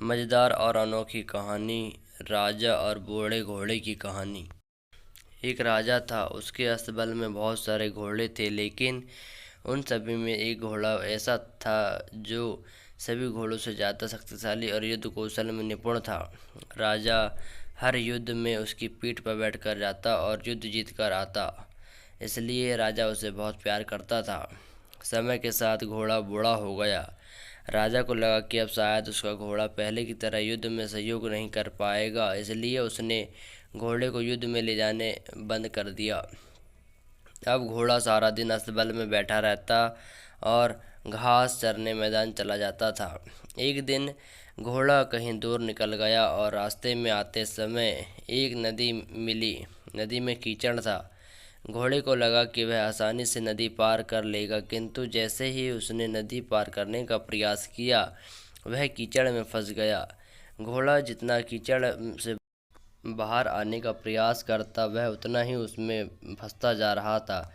मज़ेदार और अनोखी कहानी। राजा और बूढ़े घोड़े की कहानी। एक राजा था, उसके अस्तबल में बहुत सारे घोड़े थे, लेकिन उन सभी में एक घोड़ा ऐसा था जो सभी घोड़ों से ज़्यादा शक्तिशाली और युद्ध कौशल में निपुण था। राजा हर युद्ध में उसकी पीठ पर बैठकर जाता और युद्ध जीत कर आता, इसलिए राजा उसे बहुत प्यार करता था। समय के साथ घोड़ा बूढ़ा हो गया। राजा को लगा कि अब शायद उसका घोड़ा पहले की तरह युद्ध में सहयोग नहीं कर पाएगा, इसलिए उसने घोड़े को युद्ध में ले जाने बंद कर दिया। अब घोड़ा सारा दिन अस्तबल में बैठा रहता और घास चरने मैदान चला जाता था। एक दिन घोड़ा कहीं दूर निकल गया और रास्ते में आते समय एक नदी मिली। नदी में कीचड़ था। घोड़े को लगा कि वह आसानी से नदी पार कर लेगा, किंतु जैसे ही उसने नदी पार करने का प्रयास किया, वह कीचड़ में फंस गया। घोड़ा जितना कीचड़ से बाहर आने का प्रयास करता, वह उतना ही उसमें फंसता जा रहा था।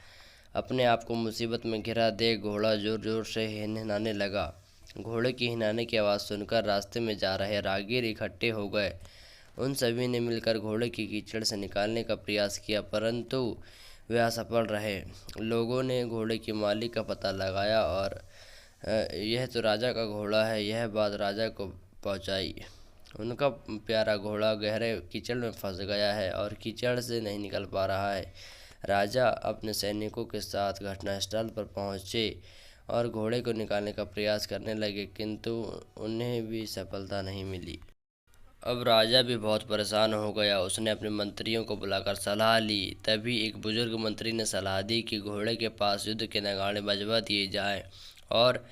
अपने आप को मुसीबत में घिरा देख घोड़ा जोर जोर से हिनहिनाने लगा। घोड़े की हिनाने की आवाज़ सुनकर रास्ते में जा रहे राहगीर इकट्ठे हो गए। उन सभी ने मिलकर घोड़े की कीचड़ से निकालने का प्रयास किया, परंतु वे असफल रहे। लोगों ने घोड़े के मालिक का पता लगाया और यह तो राजा का घोड़ा है, यह बात राजा को पहुंचाई। उनका प्यारा घोड़ा गहरे कीचड़ में फंस गया है और कीचड़ से नहीं निकल पा रहा है। राजा अपने सैनिकों के साथ घटनास्थल पर पहुंचे और घोड़े को निकालने का प्रयास करने लगे, किंतु उन्हें भी सफलता नहीं मिली। अब राजा भी बहुत परेशान हो गया। उसने अपने मंत्रियों को बुलाकर सलाह ली। तभी एक बुजुर्ग मंत्री ने सलाह दी कि घोड़े के पास युद्ध के नगाड़े बजवा दिए जाएं और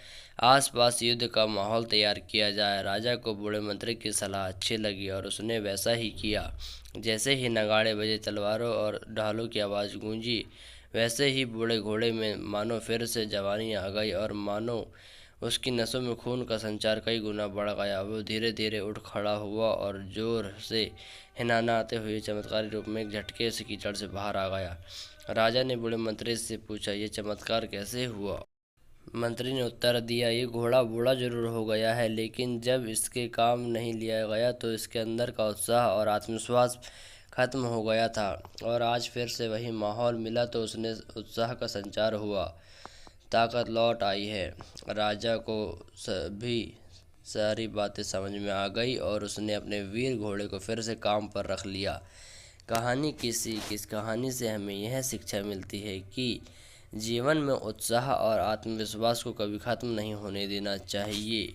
आसपास युद्ध का माहौल तैयार किया जाए। राजा को बूढ़े मंत्री की सलाह अच्छी लगी और उसने वैसा ही किया। जैसे ही नगाड़े बजे, तलवारों और ढालों की आवाज़ गूंजी, वैसे ही बूढ़े घोड़े में मानो फिर से जवानी आ गई और मानो उसकी नसों में खून का संचार कई गुना बढ़ गया। वो धीरे धीरे उठ खड़ा हुआ और जोर से हिनाना आते हुए चमत्कारी रूप में एक झटके से कीचड़ से बाहर आ गया। राजा ने बूढ़े मंत्री से पूछा, ये चमत्कार कैसे हुआ? मंत्री ने उत्तर दिया, ये घोड़ा बूढ़ा जरूर हो गया है, लेकिन जब इसके काम नहीं लिया गया तो इसके अंदर का उत्साह और आत्मविश्वास खत्म हो गया था, और आज फिर से वही माहौल मिला तो उसने उत्साह का संचार हुआ, ताकत लौट आई है। राजा को सभी सारी बातें समझ में आ गई और उसने अपने वीर घोड़े को फिर से काम पर रख लिया। किस कहानी से हमें यह शिक्षा मिलती है कि जीवन में उत्साह और आत्मविश्वास को कभी ख़त्म नहीं होने देना चाहिए।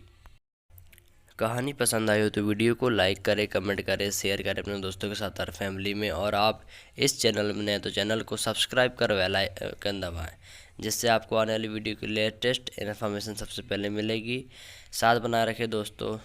कहानी पसंद आई हो तो वीडियो को लाइक करें, कमेंट करें, शेयर करें अपने दोस्तों के साथ और फैमिली में। और आप इस चैनल में नए तो चैनल को सब्सक्राइब कर बेल आइकन दबाएं, जिससे आपको आने वाली वीडियो की लेटेस्ट इन्फॉर्मेशन सबसे पहले मिलेगी। साथ बनाए रखें दोस्तों।